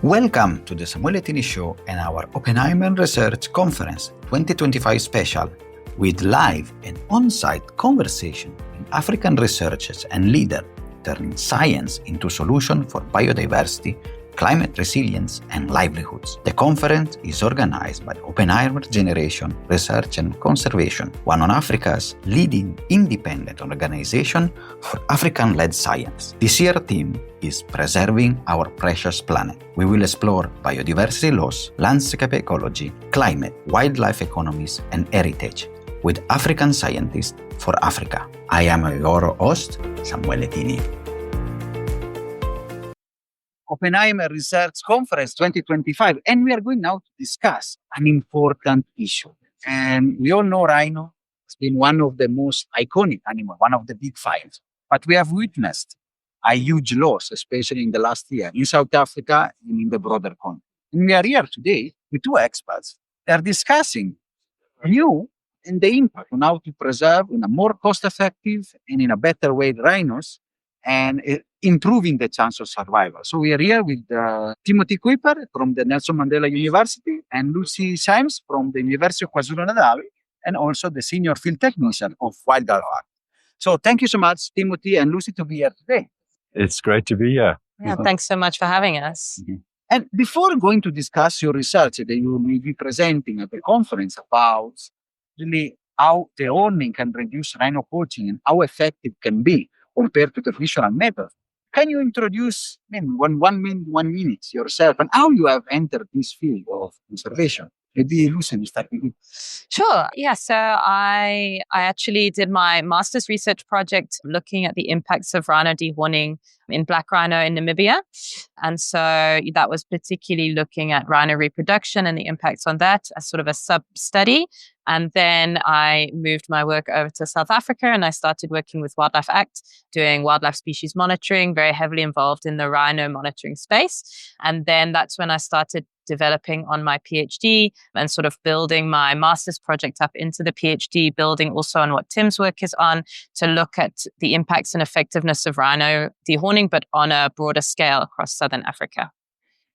Welcome to the Samuele Tini Show and our Oppenheimer Research Conference 2025 special with live and on-site conversation with African researchers and leaders turning science into solution for biodiversity, climate resilience, and livelihoods. The conference is organized by Oppenheimer Generation Research and Conservation, one of Africa's leading independent organization for African-led science. This year's theme is Preserving Our Precious Planet. We will explore biodiversity loss, landscape ecology, climate, wildlife economies, and heritage with African scientists for Africa. I am your host, Samuele Tini. Oppenheimer Research Conference 2025, and we are going now to discuss an important issue. And we all know rhino has been one of the most iconic animals, one of the big five. But we have witnessed a huge loss, especially in the last year, in South Africa and in the broader continent. And we are here today with two experts. They are discussing new and the impact on how to preserve in a more cost-effective and in a better way rhinos and improving the chance of survival. So we are here with Timothy Kuiper from the Nelson Mandela University and Lucy Chimes from the University of KwaZulu-Natal, and also the Senior Field Technician of Wildlife Act. So thank you so much, Timothy and Lucy, to be here today. It's great to be here. Yeah, thanks so much for having us. Mm-hmm. And before going to discuss your research that you will be presenting at the conference about really how dehorning can reduce rhino poaching and how effective it can be compared to the traditional method, can you introduce in one minute yourself and how you have entered this field of conservation? Maybe Lucy, start with you. Sure. Yeah. So I actually did my master's research project looking at the impacts of rhino dehorning in black rhino in Namibia. And so that was particularly looking at rhino reproduction and the impacts on that as sort of a sub-study. And then I moved my work over to South Africa and I started working with Wildlife Act, doing wildlife species monitoring, very heavily involved in the rhino monitoring space. And then that's when I started developing on my PhD and sort of building my master's project up into the PhD, building also on what Tim's work is on to look at the impacts and effectiveness of rhino dehorning, but on a broader scale across Southern Africa.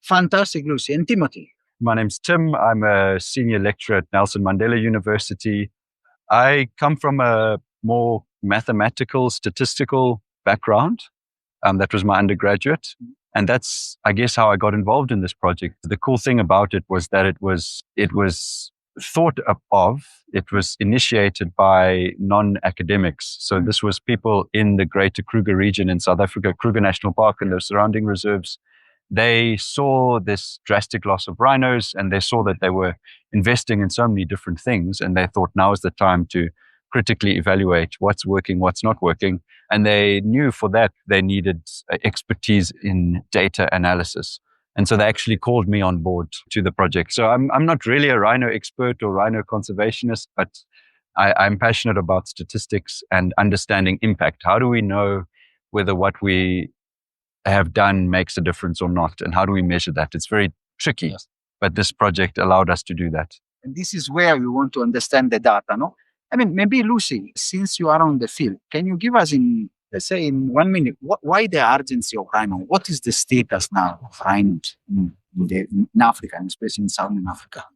Fantastic, Lucy. And Timothy? My name's Tim. I'm a senior lecturer at Nelson Mandela University. I come from a more mathematical, statistical background. That was my undergraduate. And that's, I guess, how I got involved in this project. The cool thing about it was that it was thought of, it was initiated by non-academics. So this was people in the greater Kruger region in South Africa, Kruger National Park and the surrounding reserves. They saw this drastic loss of rhinos and they saw that they were investing in so many different things. And they thought now is the time to critically evaluate what's working, what's not working. And they knew for that they needed expertise in data analysis. And so they actually called me on board to the project. So I'm not really a rhino expert or rhino conservationist, but I'm passionate about statistics and understanding impact. How do we know whether what we have done makes a difference or not? And how do we measure that? It's very tricky, yes. But this project allowed us to do that. And this is where we want to understand the data, no? I mean, maybe Lucy, since you are on the field, can you give us let's say in 1 minute, why the urgency of rhino? What is the status now of rhinos in Africa, and especially in Southern Africa?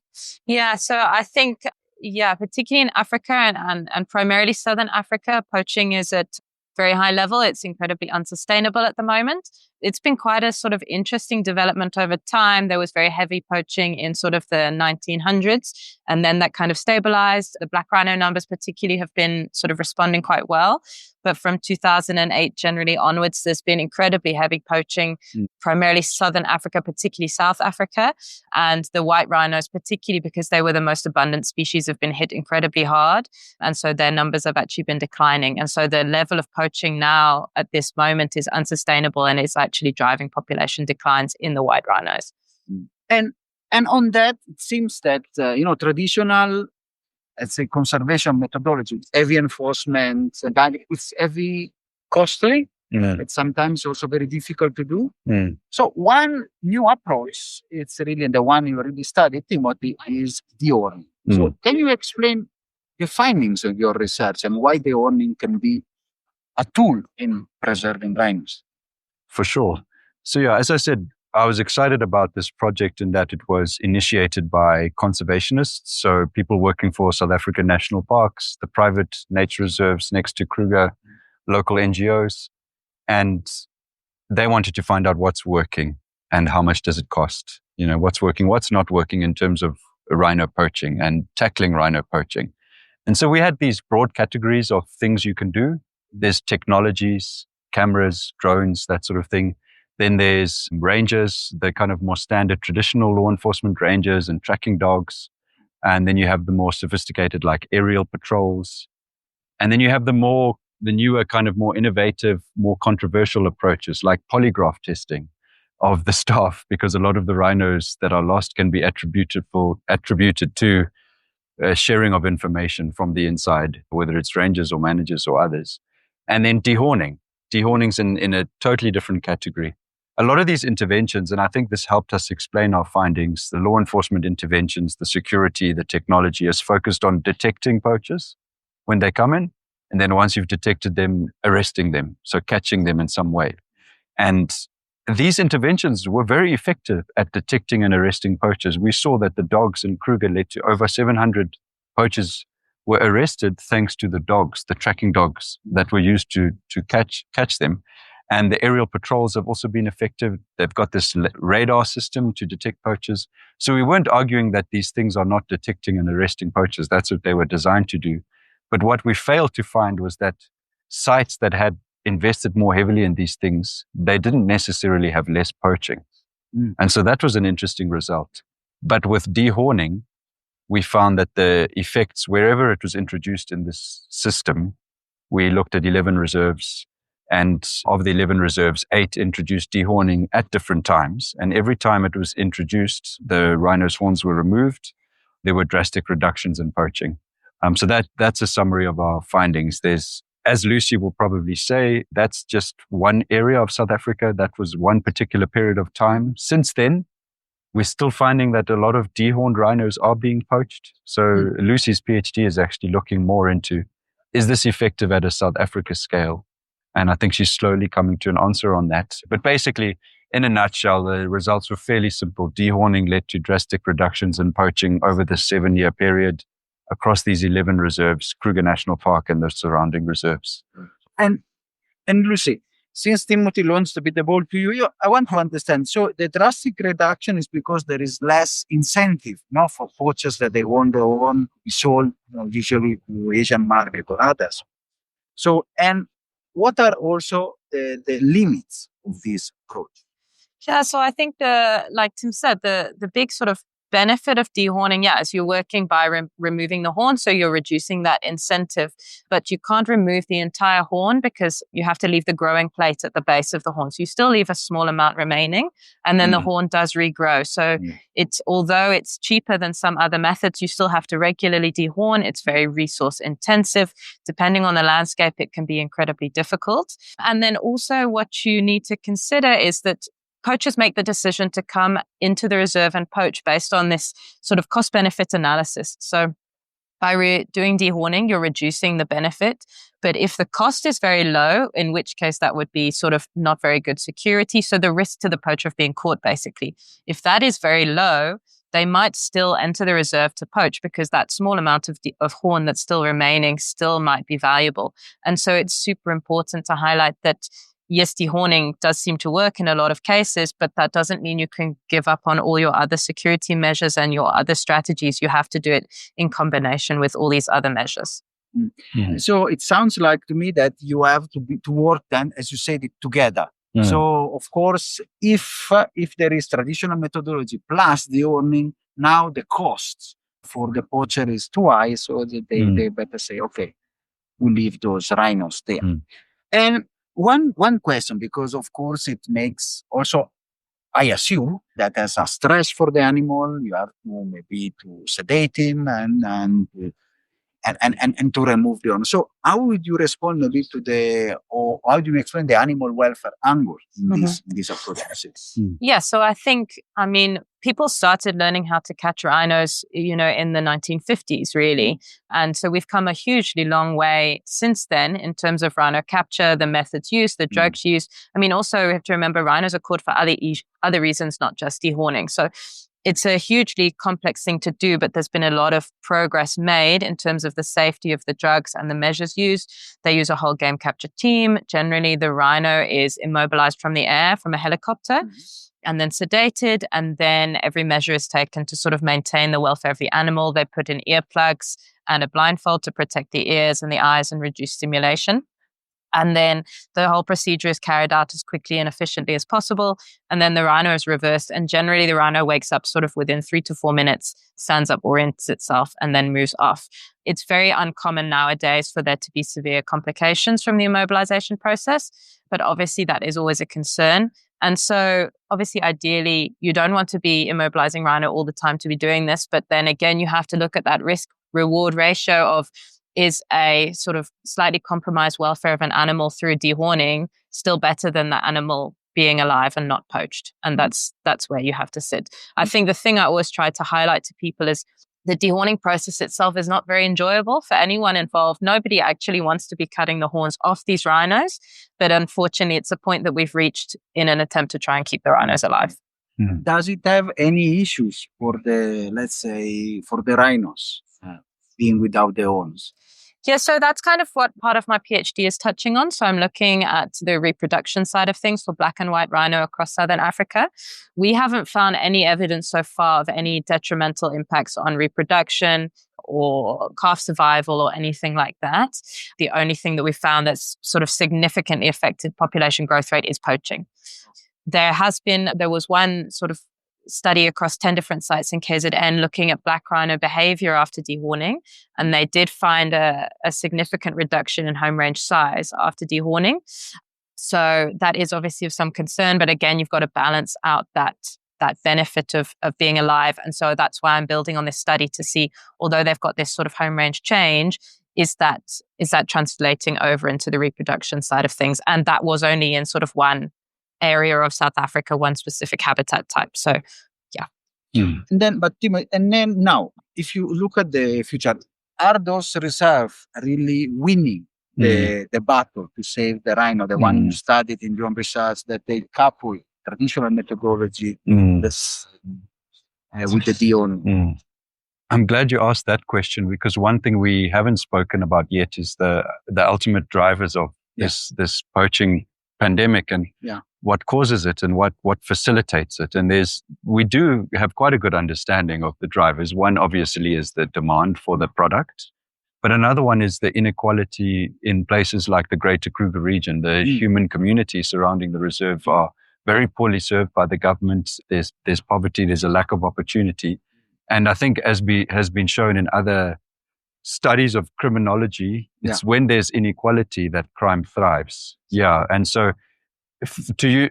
Yeah, so I think, particularly in Africa and primarily Southern Africa, poaching is at very high level. It's incredibly unsustainable at the moment. It's been quite a sort of interesting development over time. There was very heavy poaching in sort of the 1900s, and then that kind of stabilized. The black rhino numbers particularly have been sort of responding quite well. But from 2008 generally onwards, there's been incredibly heavy poaching, primarily Southern Africa, particularly South Africa. And the white rhinos, particularly because they were the most abundant species, have been hit incredibly hard. And so their numbers have actually been declining. And so the level of poaching now at this moment is unsustainable and it's actually driving population declines in the white rhinos. And on that, it seems that, traditional, let's say, conservation methodology, heavy enforcement, it's heavy costly. It's sometimes also very difficult to do. So one new approach, it's really the one you already studied, Timothy, is dehorning. So can you explain the findings of your research and why dehorning can be a tool in preserving rhinos? For sure. So yeah, as I said, I was excited about this project in that it was initiated by conservationists, so people working for South African national parks, the private nature reserves next to Kruger, local NGOs, and they wanted to find out what's working and how much does it cost. What's working, what's not working in terms of rhino poaching and tackling rhino poaching. And so we had these broad categories of things you can do. There's technologies, cameras, drones, that sort of thing. Then there's rangers, the kind of more standard traditional law enforcement rangers and tracking dogs. And then you have the more sophisticated like aerial patrols. And then you have the newer kind of more innovative, more controversial approaches like polygraph testing of the staff, because a lot of the rhinos that are lost can be attributed to sharing of information from the inside, whether it's rangers or managers or others. And then dehorning. Dehorning's in a totally different category. A lot of these interventions, and I think this helped us explain our findings, the law enforcement interventions, the security, the technology is focused on detecting poachers when they come in. And then once you've detected them, arresting them. So catching them in some way. And these interventions were very effective at detecting and arresting poachers. We saw that the dogs in Kruger led to over 700 poachers were arrested thanks to the dogs, the tracking dogs that were used to catch them. And the aerial patrols have also been effective. They've got this radar system to detect poachers. So we weren't arguing that these things are not detecting and arresting poachers. That's what they were designed to do. But what we failed to find was that sites that had invested more heavily in these things, they didn't necessarily have less poaching. And so that was an interesting result. But with dehorning, we found that the effects, wherever it was introduced in this system, we looked at 11 reserves. And of the 11 reserves, 8 introduced dehorning at different times. And every time it was introduced, the rhino's horns were removed. There were drastic reductions in poaching. So that's a summary of our findings. There's, as Lucy will probably say, that's just one area of South Africa. That was one particular period of time. Since then, we're still finding that a lot of dehorned rhinos are being poached. So Lucy's PhD is actually looking more into, is this effective at a South Africa scale? And I think she's slowly coming to an answer on that. But basically, in a nutshell, the results were fairly simple. Dehorning led to drastic reductions in poaching over the 7-year period across these 11 reserves, Kruger National Park and the surrounding reserves. And Lucy, since Timothy launched a bit the ball to you, I want to understand. So the drastic reduction is because there is less incentive, for poachers that they want their own to be sold, usually to Asian market or others. So, and what are also the limits of this approach? Yeah, so I think like Tim said, the big sort of benefit of dehorning, is you're working by removing the horn, so you're reducing that incentive, but you can't remove the entire horn because you have to leave the growing plate at the base of the horn. So you still leave a small amount remaining, and then the horn does regrow. So although it's cheaper than some other methods, you still have to regularly dehorn. It's very resource intensive. Depending on the landscape, it can be incredibly difficult. And then also what you need to consider is that poachers make the decision to come into the reserve and poach based on this sort of cost-benefit analysis. So by doing dehorning, you're reducing the benefit. But if the cost is very low, in which case that would be sort of not very good security. So the risk to the poacher of being caught, basically. If that is very low, they might still enter the reserve to poach because that small amount of horn that's still remaining still might be valuable. And so it's super important to highlight that yes, dehorning does seem to work in a lot of cases, but that doesn't mean you can give up on all your other security measures and your other strategies. You have to do it in combination with all these other measures. Mm-hmm. So it sounds like to me that you have to work then, as you said, it together. Mm-hmm. So of course, if there is traditional methodology plus dehorning, now the costs for the poacher is too high, so they better say, okay, we'll leave those rhinos there. And one question, because of course it makes also, I assume that as a stress for the animal, you have to maybe to sedate him and to remove the owner. So how would you respond maybe or how do you explain the animal welfare angle in this approach? Yeah, so I think, people started learning how to catch rhinos, in the 1950s, really. And so we've come a hugely long way since then in terms of rhino capture, the methods used, the drugs used. I mean, also we have to remember rhinos are caught for other reasons, not just dehorning. So it's a hugely complex thing to do, but there's been a lot of progress made in terms of the safety of the drugs and the measures used. They use a whole game capture team. Generally, the rhino is immobilized from the air, from a helicopter, and then sedated. And then every measure is taken to sort of maintain the welfare of the animal. They put in earplugs and a blindfold to protect the ears and the eyes and reduce stimulation. And then the whole procedure is carried out as quickly and efficiently as possible. And then the rhino is reversed. And generally, the rhino wakes up sort of within 3 to 4 minutes, stands up, orients itself, and then moves off. It's very uncommon nowadays for there to be severe complications from the immobilization process. But obviously, that is always a concern. And so, obviously, ideally, you don't want to be immobilizing rhino all the time to be doing this. But then again, you have to look at that risk-reward ratio of, is a sort of slightly compromised welfare of an animal through dehorning still better than the animal being alive and not poached? And that's where you have to sit. I think the thing I always try to highlight to people is the dehorning process itself is not very enjoyable for anyone involved. Nobody actually wants to be cutting the horns off these rhinos, but unfortunately, it's a point that we've reached in an attempt to try and keep the rhinos alive. Does it have any issues for the rhinos being without the horns? Yeah, so that's kind of what part of my PhD is touching on. So I'm looking at the reproduction side of things for black and white rhino across Southern Africa. We haven't found any evidence so far of any detrimental impacts on reproduction or calf survival or anything like that. The only thing that we found that's sort of significantly affected population growth rate is poaching. There was one sort of study across 10 different sites in KZN looking at black rhino behavior after dehorning, and they did find a significant reduction in home range size after dehorning. So that is obviously of some concern, but again, you've got to balance out that benefit of being alive. And so that's why I'm building on this study to see, although they've got this sort of home range change, is that translating over into the reproduction side of things? And that was only in sort of one area of South Africa, one specific habitat type. So, yeah. And then, Timo, now, if you look at the future, are those reserves really winning the battle to save the rhino, the one you studied in your research, that they couple traditional methodology with the dehorning? I'm glad you asked that question, because one thing we haven't spoken about yet is the ultimate drivers of this poaching pandemic and what causes it and what facilitates it. And we do have quite a good understanding of the drivers. One obviously is the demand for the product, but another one is the inequality in places like the Greater Kruger region. The human community surrounding the reserve are very poorly served by the government. There's poverty, there's a lack of opportunity. And I think, as has been shown in other studies of criminology, it's when there's inequality that crime thrives. Yeah. And so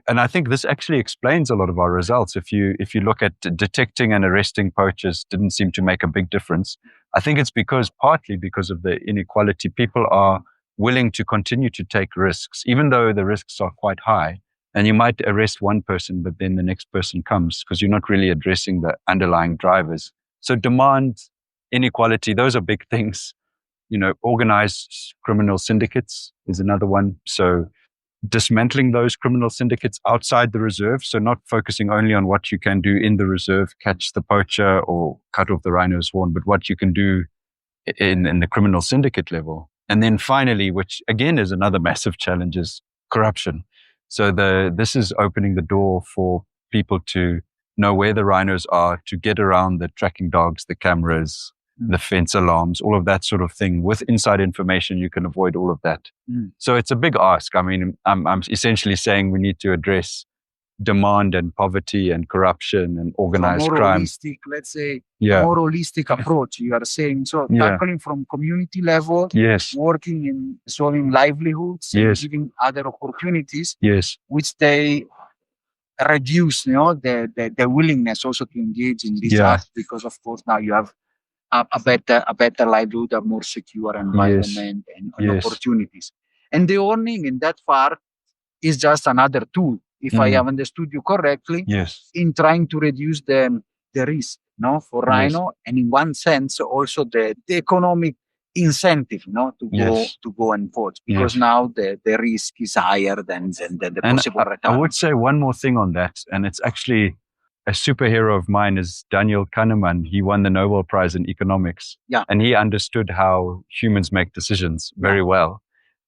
and I think this actually explains a lot of our results. If you look at detecting and arresting poachers, didn't seem to make a big difference. I think it's partly because of the inequality. People are willing to continue to take risks, even though the risks are quite high. And you might arrest one person, but then the next person comes, because you're not really addressing the underlying drivers. So demand, inequality, those are big things. Organized criminal syndicates is another one. So dismantling those criminal syndicates outside the reserve, so not focusing only on what you can do in the reserve, catch the poacher or cut off the rhino's horn, but what you can do in the criminal syndicate level. And then finally, which again is another massive challenge, is corruption. So this is opening the door for people to know where the rhinos are, to get around the tracking dogs, the cameras, the fence alarms, all of that sort of thing. With inside information, you can avoid all of that. So it's a big ask. I mean, I'm essentially saying we need to address demand and poverty and corruption and organized crime. Holistic, let's say, more holistic approach, you are saying. So tackling from community level, working in solving livelihoods, and giving other opportunities, which they reduce, the willingness also to engage in this act, because of course now you have a better livelihood, a more secure environment and opportunities. And the dehorning in that part is just another tool if I have understood you correctly, Yes. in trying to reduce the risk, for Yes. rhino, and in one sense also the economic incentive, to Yes. go and poach, because Yes. now the risk is higher than the And possible return. I would say one more thing on that, and it's actually a superhero of mine is Daniel Kahneman. He won the Nobel Prize in economics. Yeah. And he understood how humans make decisions very well.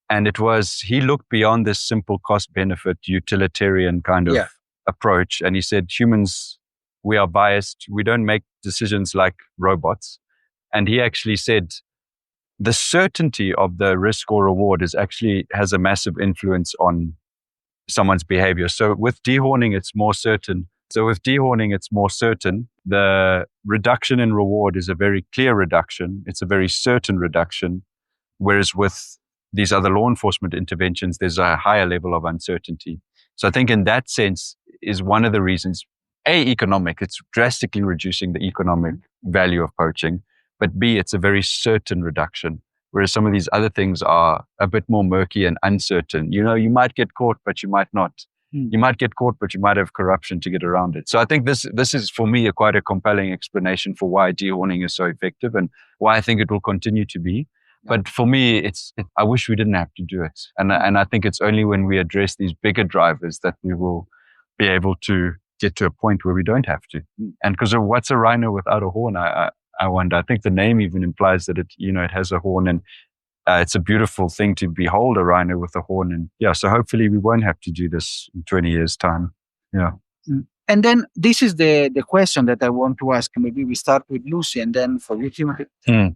And he looked beyond this simple cost benefit utilitarian kind of approach. And he said, humans, we are biased. We don't make decisions like robots. And he actually said, the certainty of the risk or reward has a massive influence on someone's behavior. So with dehorning, it's more certain. The reduction in reward is a very clear reduction. It's a very certain reduction. Whereas with these other law enforcement interventions, there's a higher level of uncertainty. So I think in that sense is one of the reasons, economic, it's drastically reducing the economic value of poaching, but B, it's a very certain reduction. Whereas some of these other things are a bit more murky and uncertain. You might get caught, but you might not. You might get caught, but you might have corruption to get around it. So I think this is, for me, quite a compelling explanation for why dehorning is so effective and why I think it will continue to be. But for me, I wish we didn't have to do it. And I think it's only when we address these bigger drivers that we will be able to get to a point where we don't have to. And because of what's a rhino without a horn, I wonder. I think the name even implies that it has a horn, and it's a beautiful thing to behold a rhino with a horn. And so hopefully we won't have to do this in 20 years' time. Yeah. And then this is the question that I want to ask. Maybe we start with Lucy and then for you, Timothy.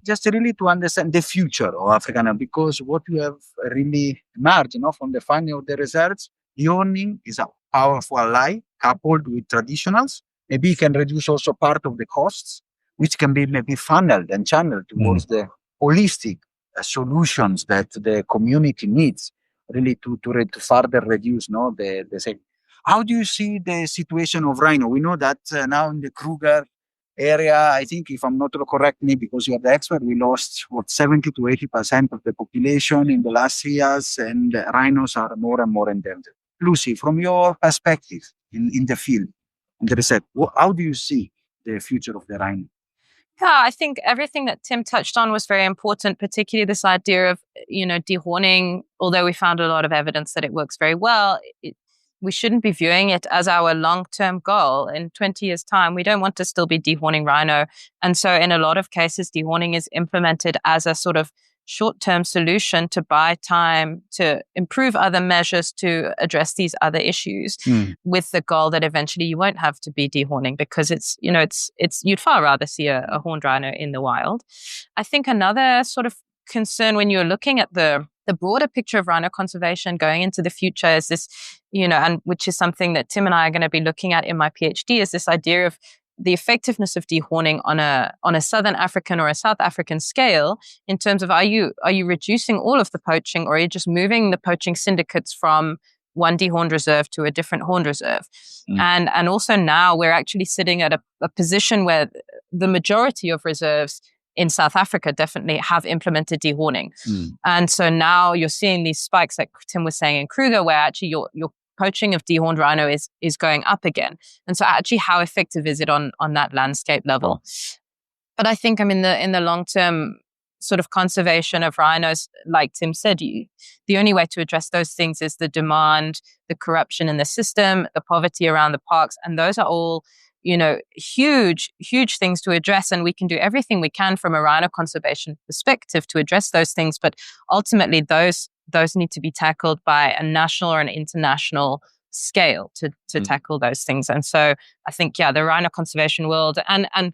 Just really to understand the future of African, because what you have really emerged from the finding of the research, dehorning is a powerful ally coupled with traditionals. Maybe it can reduce also part of the costs, which can be maybe funneled and channeled towards the holistic solutions that the community needs, really to further reduce the same. How do you see the situation of rhino? We know that now in the Kruger area, I think, if I'm not correct me, because you are the expert, we lost 70 to 80% of the population in the last 3 years, and rhinos are more and more endangered. Lucy, from your perspective in the field, in the research, how do you see the future of the rhino? Yeah, I think everything that Tim touched on was very important, particularly this idea of, dehorning. Although we found a lot of evidence that it works very well, we shouldn't be viewing it as our long-term goal. In 20 years' time, we don't want to still be dehorning rhino. And so in a lot of cases, dehorning is implemented as a sort of short-term solution to buy time, to improve other measures to address these other issues, with the goal that eventually you won't have to be dehorning, because it's you'd far rather see a horned rhino in the wild. I think another sort of concern when you're looking at the broader picture of rhino conservation going into the future is this, and which is something that Tim and I are going to be looking at in my PhD, is this idea of the effectiveness of dehorning on a Southern African or a South African scale, in terms of are you reducing all of the poaching, or are you just moving the poaching syndicates from one dehorned reserve to a different horned reserve? And also now we're actually sitting at a position where the majority of reserves in South Africa definitely have implemented dehorning. And so now you're seeing these spikes, like Tim was saying, in Kruger, where actually your poaching of dehorned rhino is going up again. And so actually how effective is it on that landscape level? But I think in the long-term sort of conservation of rhinos, like Tim said, the only way to address those things is the demand, the corruption in the system, the poverty around the parks. And those are all, huge things to address. And we can do everything we can from a rhino conservation perspective to address those things. But ultimately, those need to be tackled by a national or an international scale to tackle those things. And so I think, the rhino conservation world and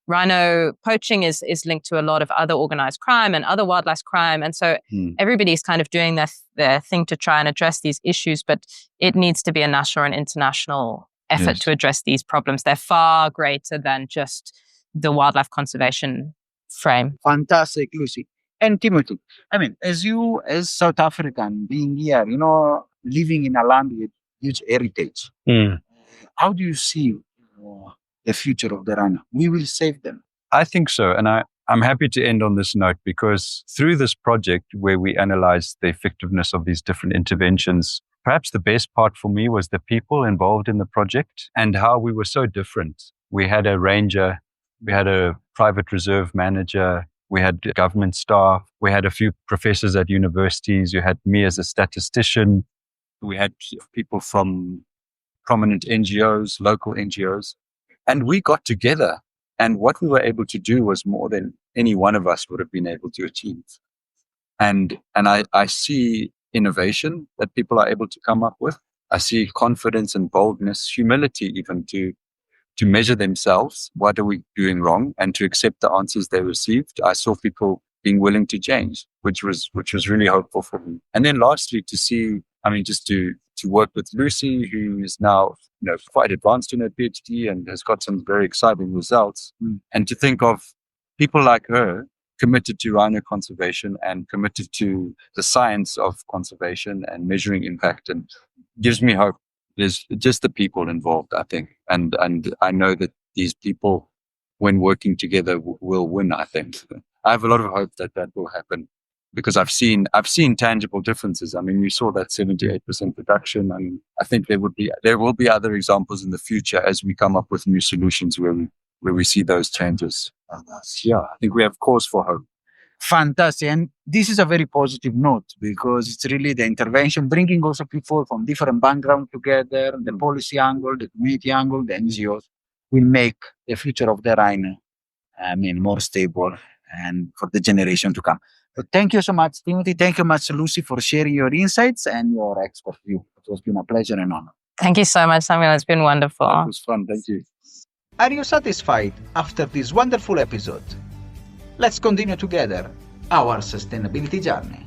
rhino poaching is linked to a lot of other organized crime and other wildlife crime. And so everybody's kind of doing their thing to try and address these issues, but it needs to be a national and international effort to address these problems. They're far greater than just the wildlife conservation frame. Fantastic, Lucy. And Timothy, as South African, being here, living in a land with huge heritage, how do you see the future of the rhino? We will save them. I think so. And I'm happy to end on this note, because through this project where we analyze the effectiveness of these different interventions, perhaps the best part for me was the people involved in the project and how we were so different. We had a ranger, we had a private reserve manager, we had government staff, we had a few professors at universities, you had me as a statistician, we had people from prominent NGOs, local NGOs, and we got together. And what we were able to do was more than any one of us would have been able to achieve. And I see innovation that people are able to come up with. I see confidence and boldness, humility even to measure themselves. What are we doing wrong? And to accept the answers they received. I saw people being willing to change, which was really hopeful for me. And then lastly, to see, just to work with Lucy, who is now, quite advanced in her PhD and has got some very exciting results. And to think of people like her committed to rhino conservation and committed to the science of conservation and measuring impact, and gives me hope. There's just the people involved, I think. And I know that these people, when working together, will win, I think. I have a lot of hope that will happen, because I've seen tangible differences. You saw that 78% reduction. I think there will be other examples in the future as we come up with new solutions where we see those changes. I think we have cause for hope. Fantastic. And this is a very positive note, because it's really the intervention, bringing also people from different backgrounds together, the policy angle, the community angle, the NGOs, will make the future of the rhino, more stable and for the generation to come. So thank you so much, Timothy. Thank you much, Lucy, for sharing your insights and your expert view. It has been a pleasure and honor. Thank you so much, Samuel. It's been wonderful. It was fun. Thank you. Are you satisfied after this wonderful episode? Let's continue together our sustainability journey.